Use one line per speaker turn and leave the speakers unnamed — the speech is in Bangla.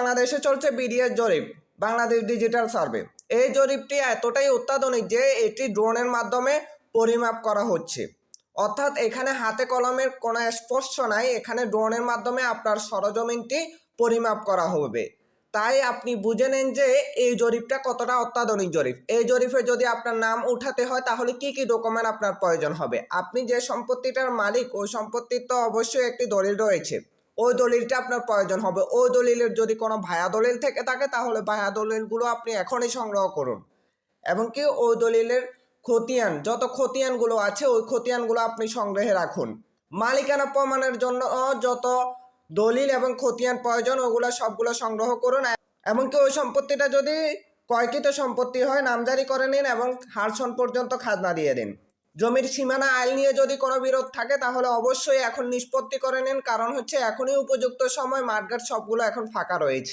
বাংলাদেশে চলছে বিডিএস জরিপ, বাংলাদেশ ডিজিটাল সার্ভে। এই জরিপটি এতটাই অত্যাধুনিক যে এটি ড্রোনের মাধ্যমে পরিমাপ করা হচ্ছে। অর্থাৎ এখানে হাতে কলমের কোনো স্পর্শ নাই, এখানে ড্রোনের মাধ্যমে আপনার সরজমিনটি পরিমাপ করা হবে। তাই আপনি বুঝে নেন যে এই জরিপটা কতটা অত্যাধুনিক জরিপ। এই জরিপে যদি আপনার নাম উঠাতে হয় তাহলে কি কি ডকুমেন্ট আপনার প্রয়োজন হবে। আপনি যে সম্পত্তিটার মালিক ওই সম্পত্তির তো অবশ্যই একটি দলিল রয়েছে, ওই দলিলটা আপনার প্রয়োজন হবে। ওই দলিলের যদি কোনো ভায়া দলিল থেকে থাকে তাহলে ভায়া দলিলগুলো আপনি এখনই সংগ্রহ করুন, এবং কি ওই দলিলের খতিয়ান, যত খতিয়ানগুলো আছে ওই খতিয়ানগুলো আপনি সংগ্রহে রাখুন। মালিকানা প্রমাণের জন্য যত দলিল এবং খতিয়ান প্রয়োজন ওগুলো সবগুলো সংগ্রহ করুন। এমনকি ওই সম্পত্তিটা যদি ক্রয়কৃত সম্পত্তি হয় নামজারি করে নিন এবং হারসন পর্যন্ত খাজনা দিয়ে দিন। জমির সীমানা আইল নিয়ে যদি কোনো বিরোধ থাকে তাহলে অবশ্যই এখন নিষ্পত্তি করে নিন, কারণ হচ্ছে এখনই উপযুক্ত সময়, মাঠঘাট সবগুলো এখন ফাঁকা রয়েছে।